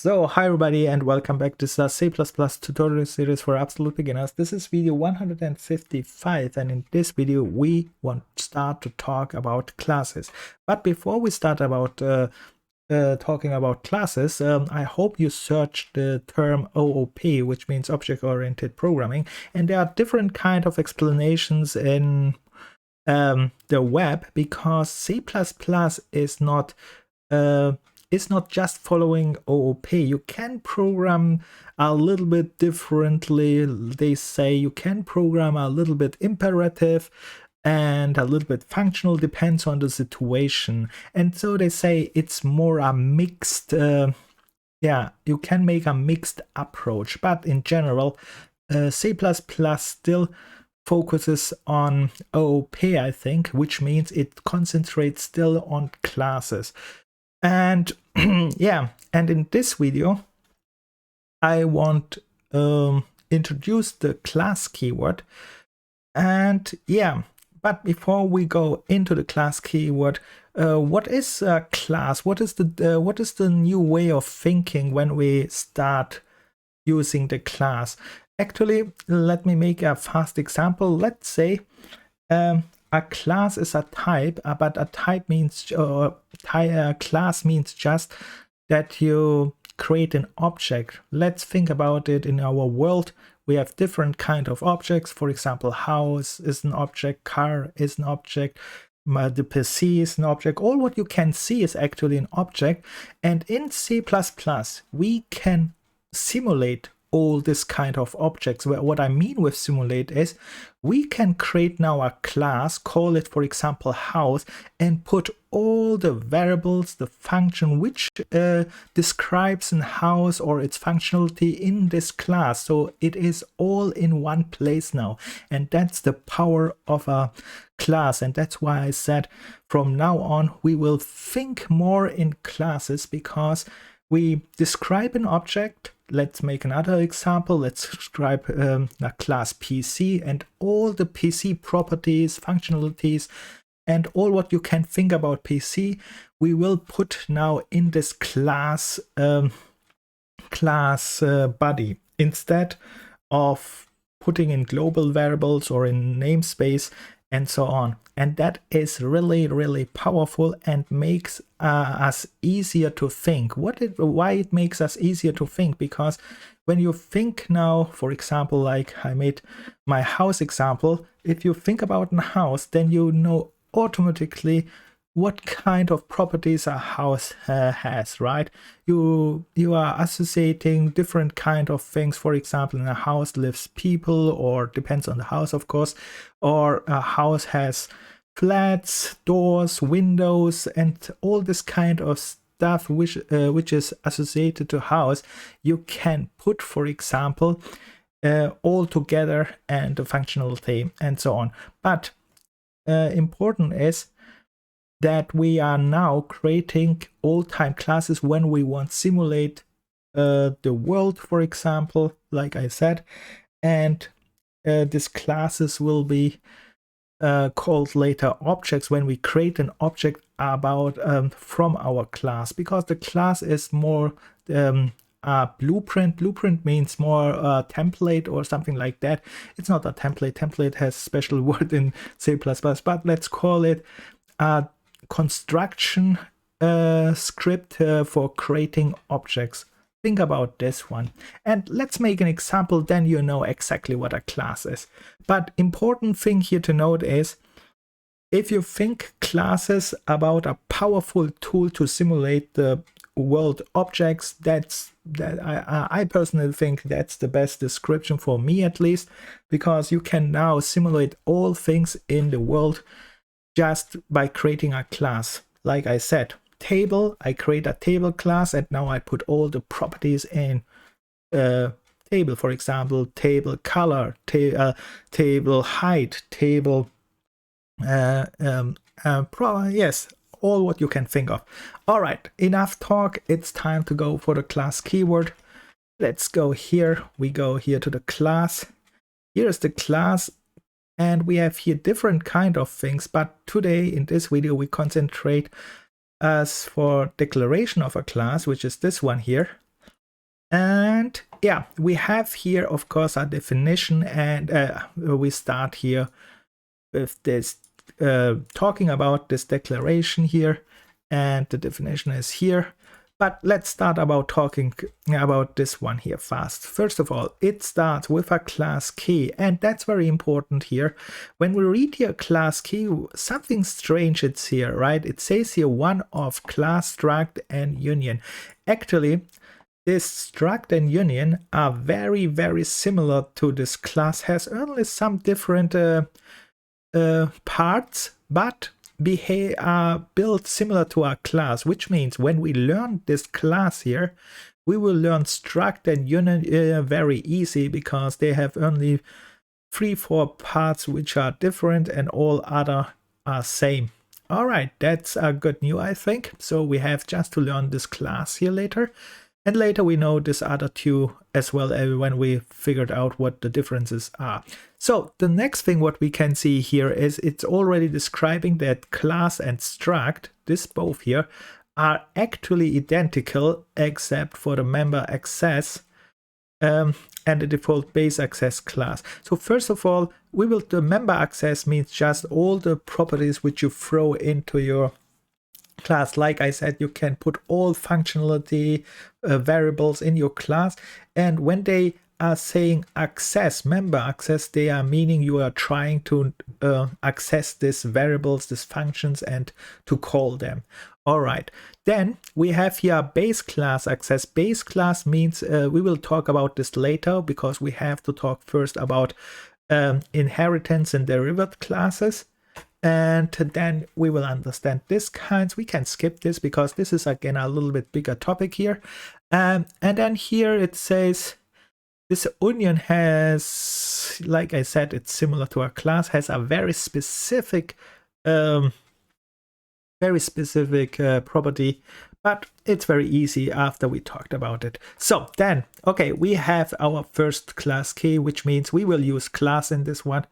So, hi everybody and welcome back to the C++ tutorial series for absolute beginners. This is video 155 and in this video we want to start to talk about classes. But before we start about talking about classes, I hope you searched the term OOP, which means object-oriented programming, and there are different kind of explanations in the web because C++ is not just following OOP. You can program a little bit differently. They say you can program a little bit imperative and a little bit functional, depends on the situation. And so they say it's more a mixed, you can make a mixed approach. But in general, C++ still focuses on OOP, I think, which means it concentrates still on classes. And yeah, and in this video, I want to introduce the class keyword. And yeah, but before we go into the class keyword, what is a class? What is the new way of thinking when we start using the class? Actually, let me make a fast example. Let's say a class is a type, but a type means class means just that you create an object. Let's think about it. In our world, we have different kind of objects. For example, house is an object, car is an object, the PC is an object. All what you can see is actually an object. And in C++, we can simulate all this kind of objects. What I mean with simulate is we can create now a class, call it for example house, and put all the variables, the function which describes a house or its functionality in this class. So it is all in one place now, and that's the power of a class. And that's why I said from now on we will think more in classes, because we describe an object. Let's make another example. Let's describe a class PC and all the PC properties, functionalities, and all what you can think about PC, we will put now in this class body, instead of putting in global variables or in namespace and so on. And that is really, really powerful and makes us easier to think. Why it makes us easier to think? Because when you think now, for example, like I made my house example, if you think about a house, then you know automatically what kind of properties a house has, right? You are associating different kind of things. For example, in a house lives people, or depends on the house, of course, or a house has flats, doors, windows, and all this kind of stuff which is associated to house. You can put, for example, all together and the functionality and so on. But important is that we are now creating all-time classes when we want to simulate the world, for example, like I said, and these classes will be called later objects when we create an object about from our class, because the class is more a blueprint. Blueprint means more template or something like that. It's not a template. Template has special word in C++, but let's call it a construction script for creating objects. Think about this one. And let's make an example, then you know exactly what a class is. But important thing here to note is, if you think classes about a powerful tool to simulate the world objects, I personally think that's the best description for me, at least, because you can now simulate all things in the world just by creating a class. Like I said, table, I create a table class, and now I put all the properties in table. For example, table color, table height, table yes, all what you can think of. All right, enough talk. It's time to go for the class keyword. Let's go here. We go here to the class. Here's the class. And we have here different kind of things, but today in this video we concentrate as for declaration of a class, which is this one here. And yeah, we have here, of course, a definition, and we start here with this talking about this declaration here, and the definition is here. But let's start about talking about this one here fast. First of all, it starts with a class key, and that's very important here. When we read here class key, something strange it's here, right? It says here one of class, struct, and union. Actually, this struct and union are very, very similar to this class, has only some different parts, but are built similar to our class, which means when we learn this class here, we will learn struct and union very easy, because they have only 3-4 parts which are different and all other are same. All right, that's a good news, I think. So we have just to learn this class here later. And later we know this other two as well, when we figured out what the differences are. So the next thing what we can see here is it's already describing that class and struct, this both here, are actually identical except for the member access and the default base access class. So first of all, the member access means just all the properties which you throw into your class. Like I said, you can put all functionality variables in your class, and when they are saying access, member access, they are meaning you are trying to access these variables, these functions, and to call them. All right, then we have here base class access. Base class means we will talk about this later, because we have to talk first about inheritance and derived classes. And then we will understand this kinds. We can skip this because this is again a little bit bigger topic here. And then here it says this union has, like I said, it's similar to a class, has a very specific property, but it's very easy after we talked about it. So then, okay, we have our first class key, which means we will use class in this one.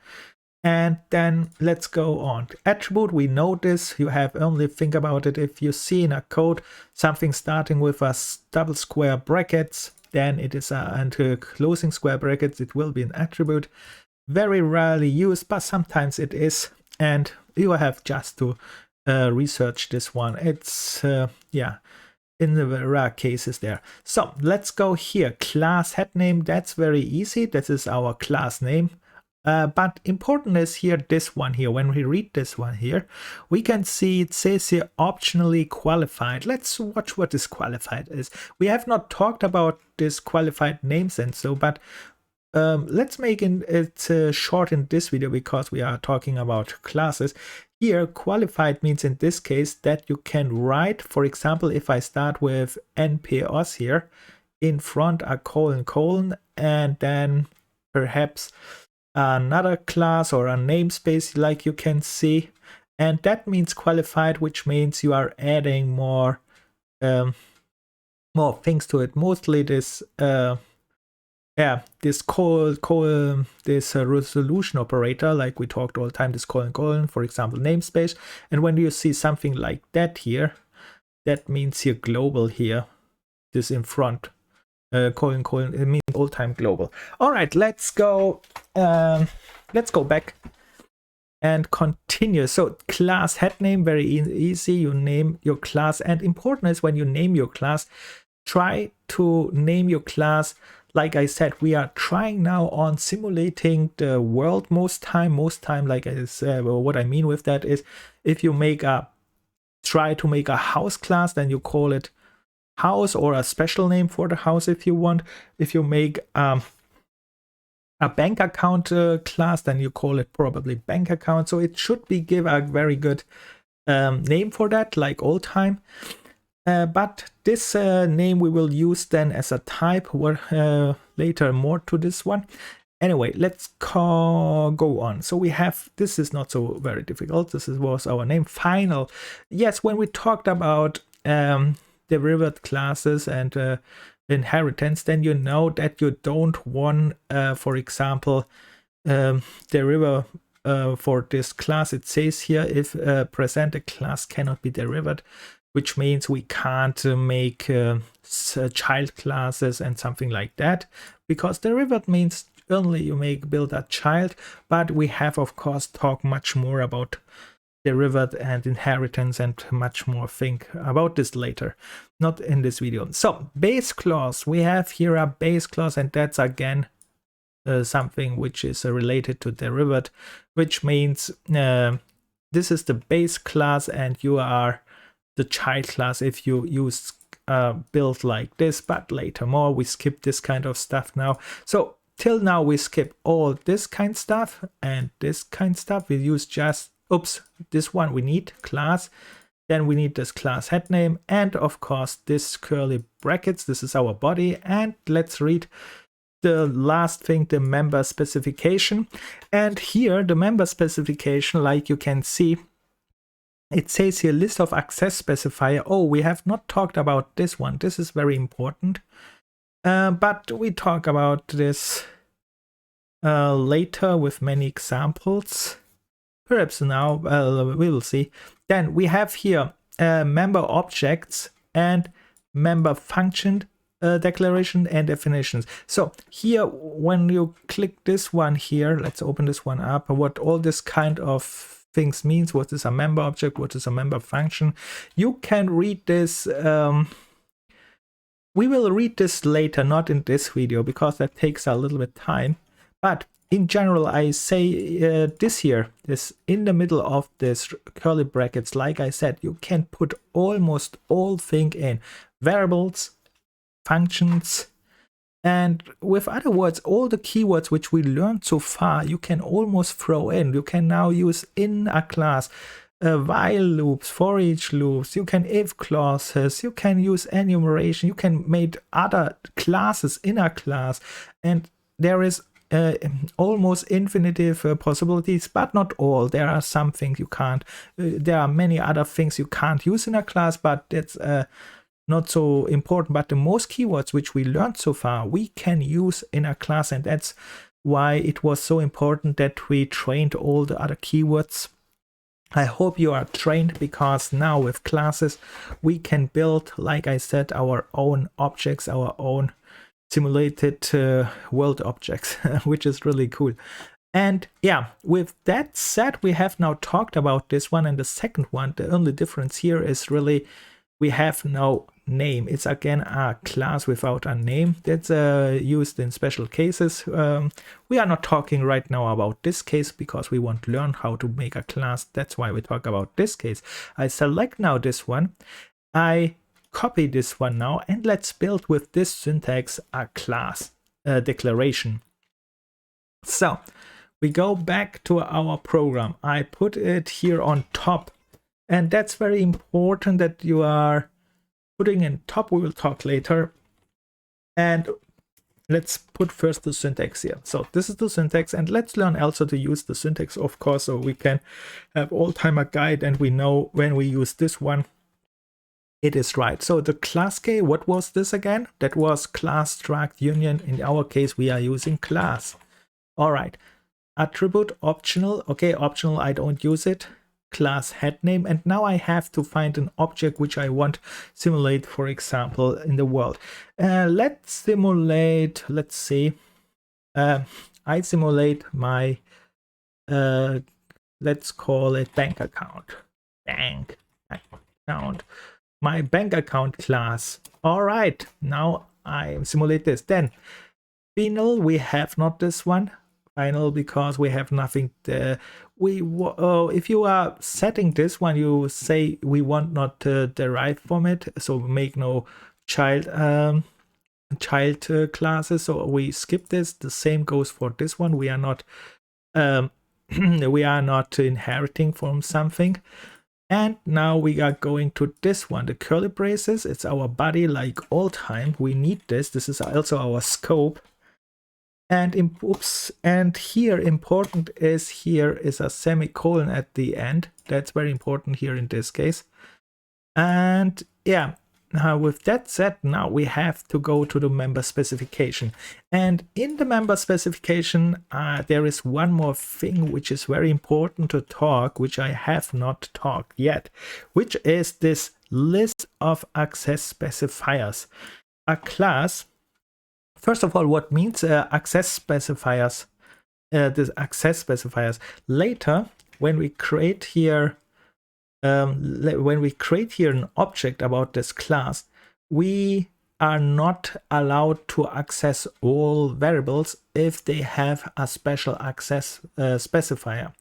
And then let's go on. Attribute, we know this. You have only think about it. If you see in a code something starting with a double square brackets, then it is and closing square brackets, it will be an attribute. Very rarely used, but sometimes it is. And you have just to research this one. It's, yeah, in the rare cases there. So let's go here. Class head name, that's very easy. This is our class name. But important is here, this one here. When we read this one here, we can see it says here optionally qualified. Let's watch what this qualified is. We have not talked about this qualified names and so, but let's make it short in this video, because we are talking about classes. Here, qualified means in this case that you can write, for example, if I start with npos here, in front a colon, and then perhaps another class or a namespace, like you can see, and that means qualified, which means you are adding more things to it. Mostly this this this resolution operator, like we talked all the time, this colon, for example, namespace. And when you see something like that here, that means here global here, this in front. Colon, it means all-time global. All right, let's go back and continue. So class head name, very easy. You name your class, and important is when you name your class, try to name your class. Like I said, we are trying now on simulating the world most time. Like I said, well, what I mean with that is, if you try to make a house class, then you call it house, or a special name for the house if you want. If you make a bank account class, then you call it probably bank account. So it should be give a very good name for that, like old time. But this name we will use then as a type, later more to this one. Anyway, let's go on. So we have, this is not so very difficult. This was our name. Final. Yes, when we talked about derived classes and inheritance, then you know that you don't want, for example, derivative for this class. It says here, if present a class cannot be derived, which means we can't make child classes and something like that, because derivative means only you build a child. But we have, of course, talked much more about derivative and inheritance and much more think about this later, not in this video. So base clause, we have here a base clause, and that's again something which is related to derivative, which means this is the base class and you are the child class if you use build like this. But later more, we skip this kind of stuff now. So till now we skip all this kind of stuff and this kind of stuff. We use just this one we need class, then we need this class head name, and of course this curly brackets. This is our body. And let's read the last thing, the member specification. And here the member specification, like you can see, it says here list of access specifier. Oh, we have not talked about this one. This is very important, but we talk about this later with many examples. Perhaps now we will see. Then we have here member objects and member function declaration and definitions. So here, when you click this one here, let's open this one up, what all this kind of things means. What is a member object? What is a member function? You can read this. We will read this later, not in this video, because that takes a little bit time. But in general, I say this here is in the middle of this curly brackets. Like I said, you can put almost all things in: variables, functions, and with other words, all the keywords which we learned so far, you can almost throw in. You can now use in a class while loops, for each loops, you can if clauses, you can use enumeration, you can make other classes in a class, and there is almost infinitive possibilities, but not all. There are some things you can't. There are many other things you can't use in a class, but it's not so important. But the most keywords which we learned so far, we can use in a class, and that's why it was so important that we trained all the other keywords. I hope you are trained, because now with classes we can build, like I said, our own objects, our own simulated world objects, which is really cool. And yeah, with that said, we have now talked about this one and the second one. The only difference here is really we have no name. It's again a class without a name. That's used in special cases. We are not talking right now about this case because we want to learn how to make a class. That's why we talk about this case. I select now this one. I copy this one now, and let's build with this syntax a class declaration. So we go back to our program. I put it here on top, and that's very important that you are putting in top. We will talk later. And let's put first the syntax here. So this is the syntax, and let's learn also to use the syntax, of course, so we can have all time a guide and we know when we use this one, it is right. So the class key, what was this again? That was class struct union. In our case, we are using class. All right. Attribute optional. Okay, optional, I don't use it. Class head name. And now I have to find an object which I want simulate, for example, in the world. Let's simulate, let's see. I simulate my, let's call it bank account. Bank account. My bank account class. All right, now I simulate this. Then final, we have not this one. Final, because we have nothing there. If you are setting this one, you say we want not to derive from it, so make no child classes. So we skip this. The same goes for this one. We are not we are not inheriting from something. And now we are going to this one, the curly braces. It's our body like all time. We need this. This is also our scope. And and here important is here is a semicolon at the end. That's very important here in this case. And yeah, now with that said, now we have to go to the member specification. And in the member specification, there is one more thing which is very important to talk, which I have not talked yet, which is this list of access specifiers. A class, first of all, what means access specifiers? This access specifiers. Later, when we create here an object about this class, we are not allowed to access all variables if they have a special access specifier.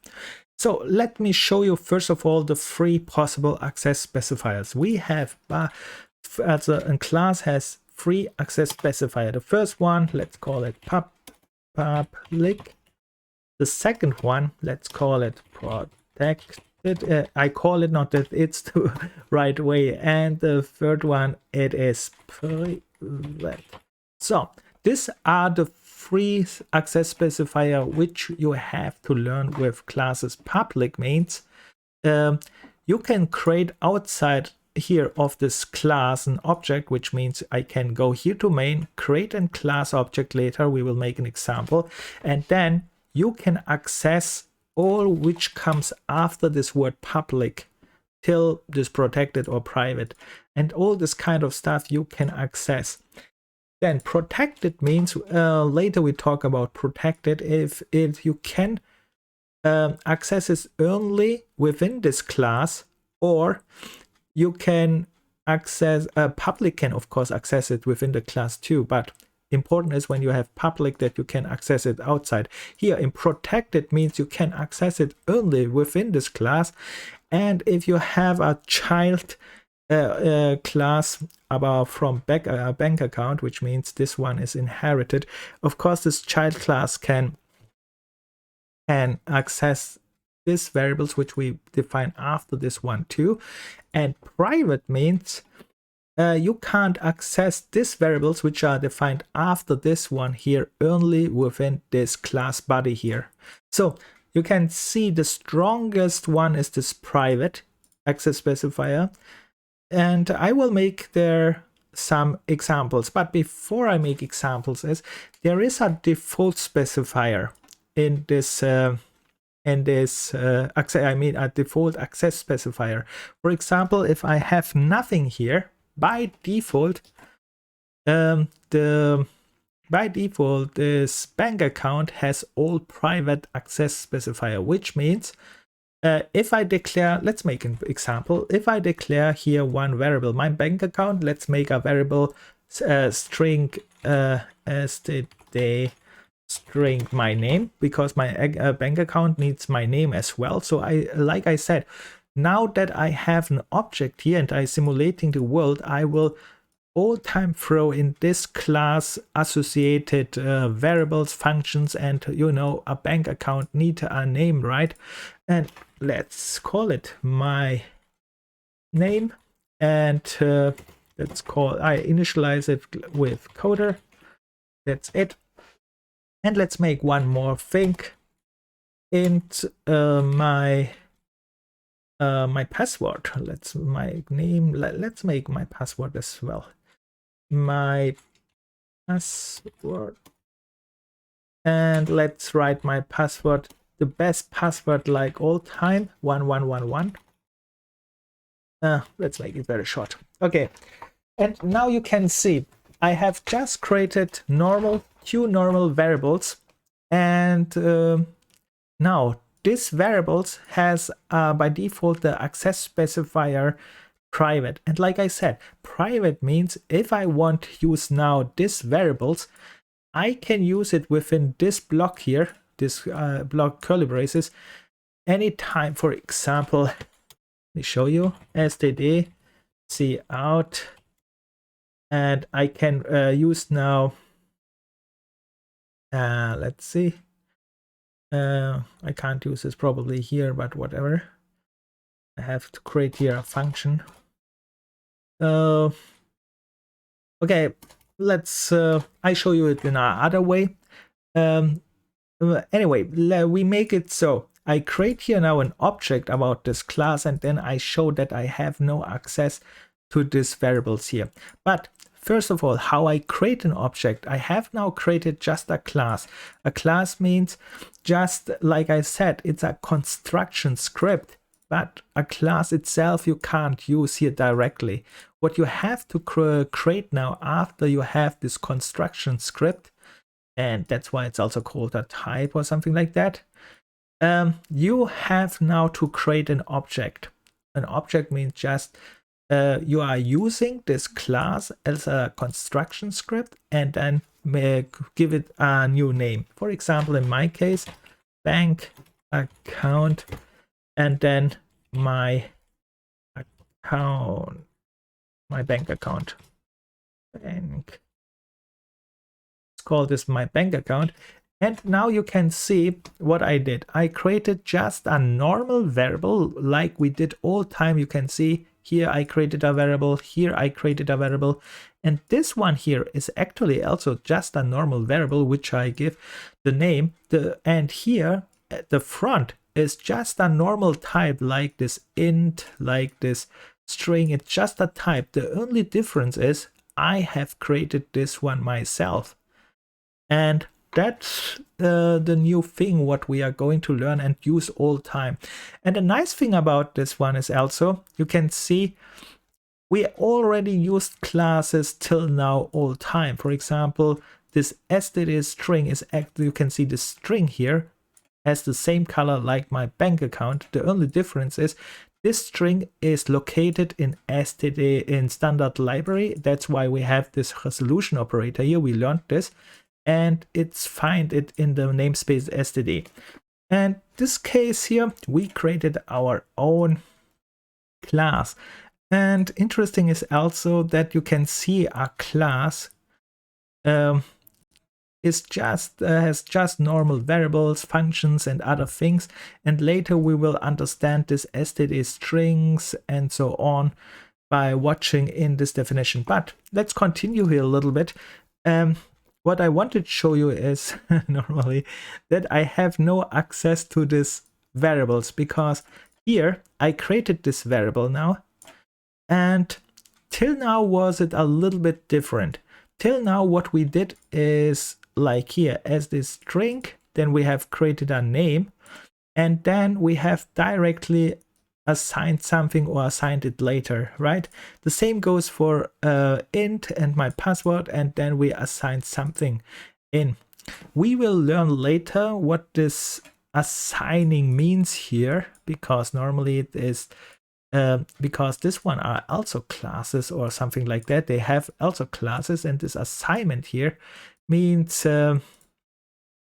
So let me show you first of all the 3 possible access specifiers. We have a class has 3 access specifiers. The first one, let's call it public. The second one, let's call it protected. I call it, not that it's the right way. And the third one, it is private. So these are the 3 access specifier which you have to learn with classes. Public means you can create outside here of this class an object, which means I can go here to main, create a class object. Later we will make an example, and then you can access all which comes after this word public till this protected or private, and all this kind of stuff you can access. Then protected means later we talk about protected, if you can access it only within this class, or you can access public can of course access it within the class too, but important is when you have public that you can access it outside. Here in protected means you can access it only within this class, and if you have a child class about from bank account, which means this one is inherited, of course this child class can access these variables which we define after this one too. And private means you can't access these variables which are defined after this one here, only within this class body here. So you can see the strongest one is this private access specifier, and I will make there some examples. But before I make examples, there is a default specifier in this a default access specifier. For example, if I have nothing here, by default this bank account has all private access specifier, which means if I declare, let's make an example, if I declare here one variable, my bank account, let's make a variable string std string my name, because my bank account needs my name as well. So like I said, now that I have an object here and I'm simulating the world, I will all time throw in this class associated variables, functions, and a bank account need a name, right? And let's call it my name, and I initialize it with coder. That's it. And let's make one more thing. And my password. Let's make my password as well. My password. And let's write my password, the best password like all time, 1111. Let's make it very short. Okay. And now you can see I have just created two normal variables, and now this variables has by default the access specifier private. And like I said, private means if I want to use now these variables, I can use it within this block here, this block curly braces, anytime. For example, let me show you std cout, and I can use now, let's see, I can't use this probably here, but whatever. I have to create here a function. Okay, let's I show you it in another way. Anyway, we make it so I create here now an object about this class, and then I show that I have no access to these variables here. But first of all, how I create an object, I have now created just a class. A class means, just like I said, it's a construction script. but a class itself you can't use here directly. What you have to create now after you have this construction script, and that's why it's also called a type or something like that, you have now to create an object. An object means just you are using this class as a construction script and then give it a new name. For example, in my case, bank account, and then my bank account. Let's call this my bank account. And now you can see what I did. I created just a normal variable like we did all time. You can see here I created a variable, here I created a variable, and this one here is actually also just a normal variable which I give the name. And here at the front is just a normal type like this int, like this string. It's just a type. The only difference is I have created this one myself. And that's the new thing what we are going to learn and use all time. And the nice thing about this one is also you can see we already used classes till now all time. For example, this std string is you can see the string here has the same color like my bank account. The only difference is this string is located in std in standard library. That's why we have this resolution operator here. We learned this. And it's find it in the namespace std. And this case here, we created our own class. And interesting is also that you can see our class is just has just normal variables, functions, and other things. And later we will understand this std strings and so on by watching in this definition. But let's continue here a little bit. What I wanted to show you is normally that I have no access to these variables, because here I created this variable now, and till now was it a little bit different. Till now what we did is like here as this string, then we have created a name, and then we have directly assigned something or assigned it later, right? The same goes for int and my password, and then we assign something in. We will learn later what this assigning means here, because normally it is because this one are also classes or something like that. They have also classes, and this assignment here means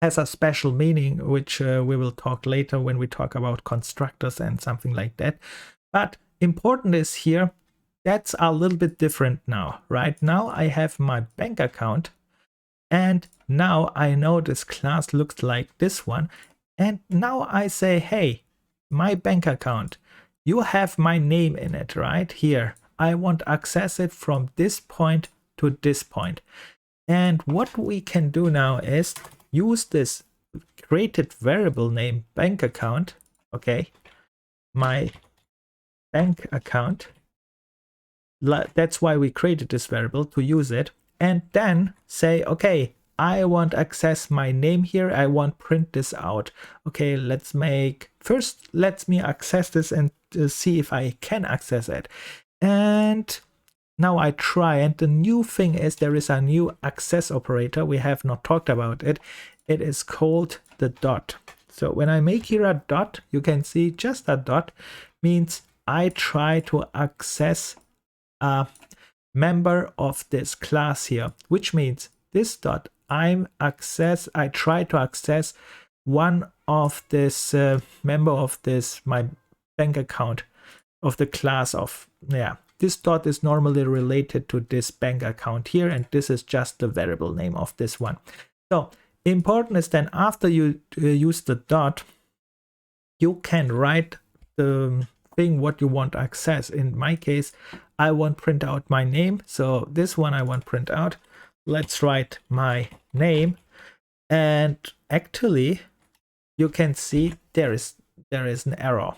has a special meaning, which we will talk later when we talk about constructors and something like that. But important is here, that's a little bit different now. Right now I have my bank account, and now I know this class looks like this one. And now I say, hey, my bank account, you have my name in it right here. I want to access it from this point to this point. And what we can do now is use this created variable name bank account, okay, my bank account. That's why we created this variable, to use it, and then say, okay, I want access my name here. I want print this out. Okay, let me access this and see if I can access it. And now I try, and the new thing is there is a new access operator. We have not talked about it. It is called the dot. So when I make here a dot, you can see just a dot means I try to access a member of this class here, which means this dot I try to access one of this member of this my bank account of the class of, yeah. This dot is normally related to this bank account here, and this is just the variable name of this one. So important is then after you use the dot, you can write the thing what you want to access. In my case, I want print out my name. So this one I want print out. Let's write my name. And actually, you can see there is an error.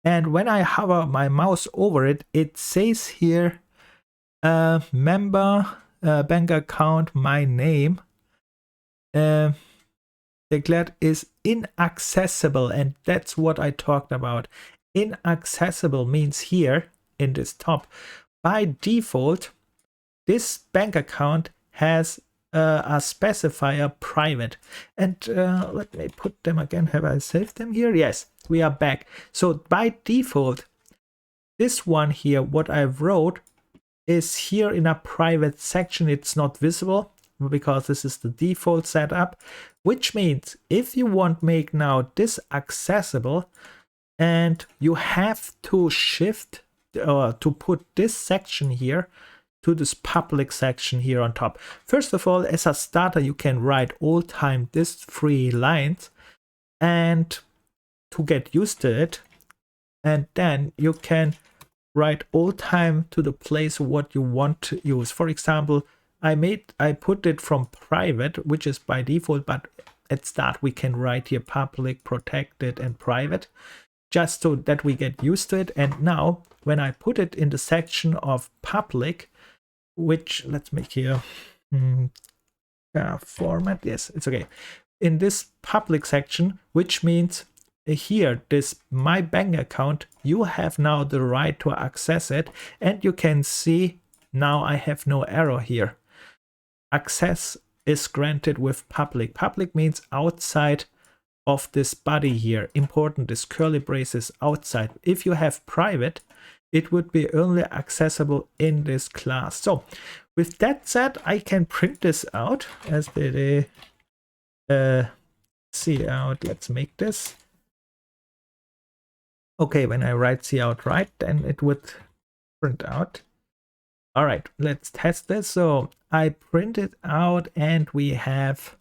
And when I hover my mouse over it, it says here, member bank account, my name declared is inaccessible. And that's what I talked about. inaccessible means here in this top, by default, this bank account has a specifier private. And let me put them again. Have I saved them here? Yes, we are back. So by default, this one here, what I wrote, is here in a private section. It's not visible because this is the default setup, which means if you want to make now this accessible, and you have to shift to put this section here to this public section here on top. First of all, as a starter, you can write all time these 3 lines and to get used to it, and then you can write all time to the place what you want to use. For example, I put it from private, which is by default, but at start we can write here public, protected, and private, just so that we get used to it. And now when I put it in the section of public, which let's make here format, yes, it's okay, in this public section, which means here this my bank account, you have now the right to access it, and you can see now I have no error here. Access is granted with public. Public means outside of this body here. Important, this curly braces outside. If you have private, it would be only accessible in this class. So with that said, I can print this out as the see out. Let's make this. Okay, when I write see out right, then it would print out. All right, let's test this. So I print it out and we have,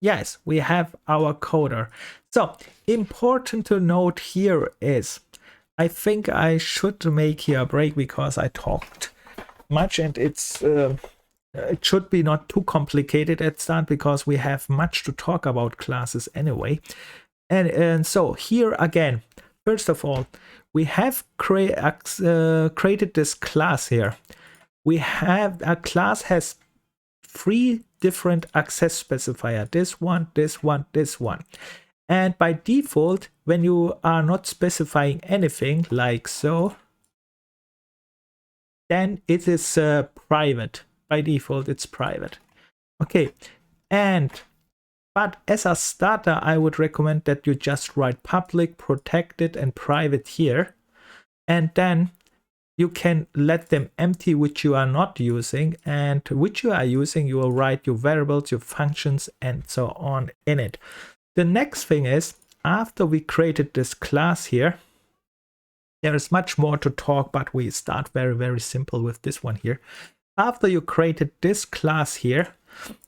yes, we have our coder. So important to note here is, I think I should make here a break because I talked much, and it's it should be not too complicated at start because we have much to talk about classes anyway. And so here again, first of all, we have created this class here. We have a class has 3 different access specifier. This one, this one, this one. And by default, when you are not specifying anything like so, then it is private. By default, it's private. Okay, but as a starter, I would recommend that you just write public, protected, and private here. And then you can let them empty which you are not using, and which you are using, you will write your variables, your functions, and so on in it. The next thing is, after we created this class here, there is much more to talk, but we start very, very simple with this one here. After you created this class here,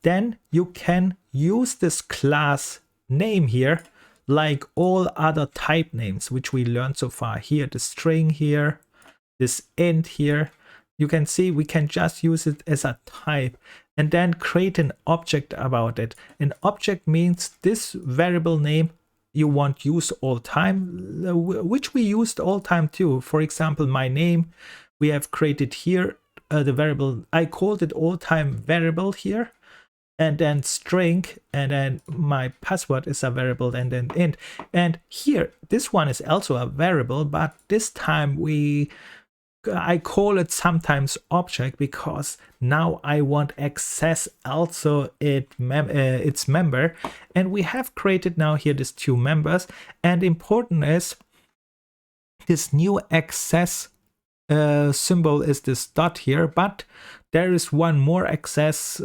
then you can use this class name here like all other type names which we learned so far. Here, the string here, this int here, you can see we can just use it as a type and then create an object about it. An object means this variable name you want use all time, which we used all time too. For example, my name, we have created here the variable, I called it all time variable here, and then string, and then my password is a variable, and then int. And here, this one is also a variable, but this time I call it sometimes object because now I want access also its member, and we have created now here these 2 members. And important is this new access symbol is this dot here, but there is one more access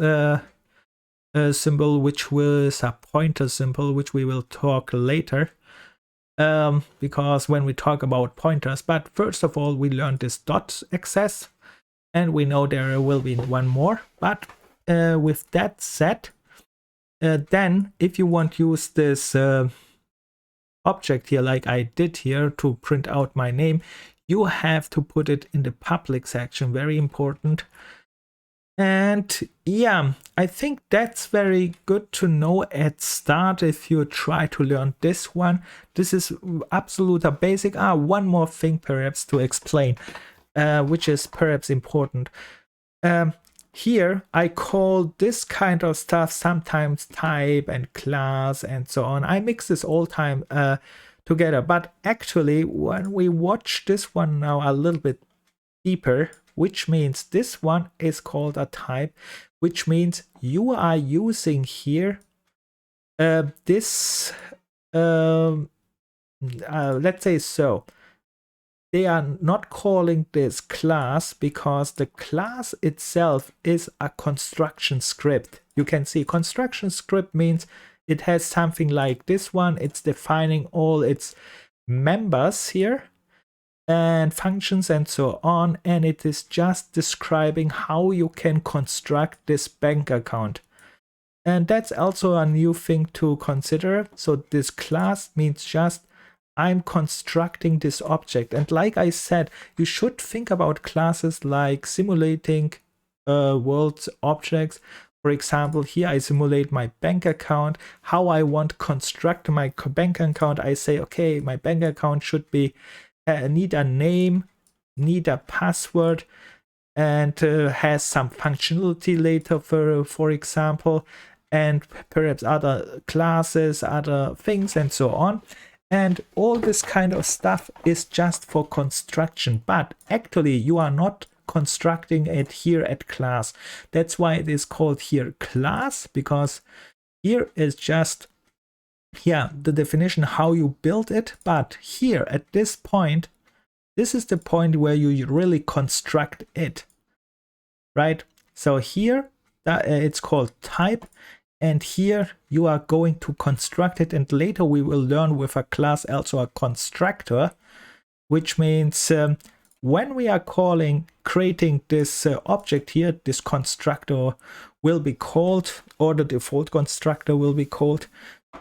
symbol which is a pointer symbol, which we will talk later. Because when we talk about pointers, but first of all, we learned this dot access, and we know there will be one more. But with that said, then if you want to use this object here, like I did here to print out my name, you have to put it in the public section, very important. And yeah, I think that's very good to know at start if you try to learn this one. This is absolute a basic. One more thing perhaps to explain, which is perhaps important. Here I call this kind of stuff sometimes type and class and so on. I mix this all time together. But actually, when we watch this one now a little bit deeper, which means this one is called a type, which means you are using here this, let's say so. They are not calling this class because the class itself is a construction script. You can see construction script means it has something like this one. It's defining all its members here and functions and so on. And it is just describing how you can construct this bank account. And that's also a new thing to consider. So this class means just I'm constructing this object. And like I said, you should think about classes like simulating world objects. For example, here I simulate my bank account, how I want to construct my bank account. I say, okay, my bank account should be need a name, need a password, and has some functionality later, for example, and perhaps other classes, other things, and so on. And all this kind of stuff is just for construction, but actually you are not constructing it here at class. That's why it is called here class, because here is just, yeah, the definition how you build it. But here at this point, this is the point where you really construct it, right? So here it's called type. And here you are going to construct it, and later we will learn with a class also a constructor, which means when we are creating this object here, this constructor will be called, or the default constructor will be called,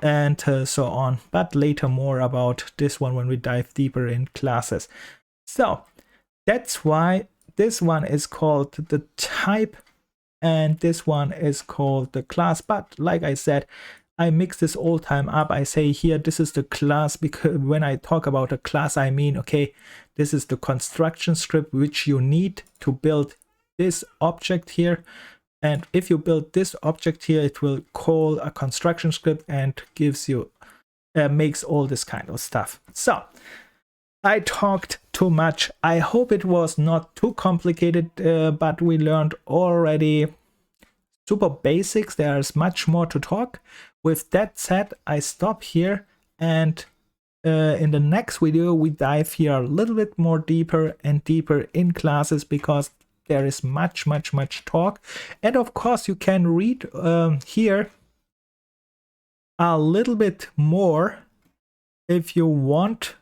and so on. But later more about this one when we dive deeper in classes. So that's why this one is called the type, and this one is called the class. But like I said, I mix this all time up. I say here this is the class, because when I talk about a class, I mean, okay, this is the construction script which you need to build this object here. And if you build this object here, it will call a construction script and gives you makes all this kind of stuff. So I talked too much. I hope it was not too complicated, but we learned already super basics. There's much more to talk. With that said, I stop here, and in the next video we dive here a little bit more deeper and deeper in classes, because there is much talk. And of course you can read here a little bit more if you want.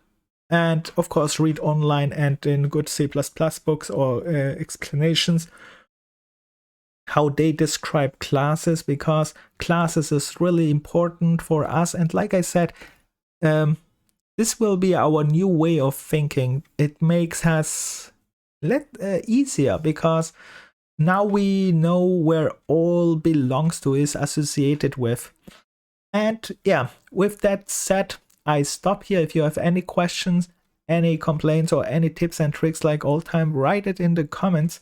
And of course read online and in good C++ books or explanations how they describe classes, because classes is really important for us. And like I said, this will be our new way of thinking. It makes us easier, because now we know where all belongs to, is associated with. And yeah, with that said, I stop here. If you have any questions, any complaints, or any tips and tricks like all time, write it in the comments.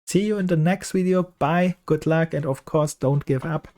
See you in the next video. Bye, good luck, and of course, don't give up.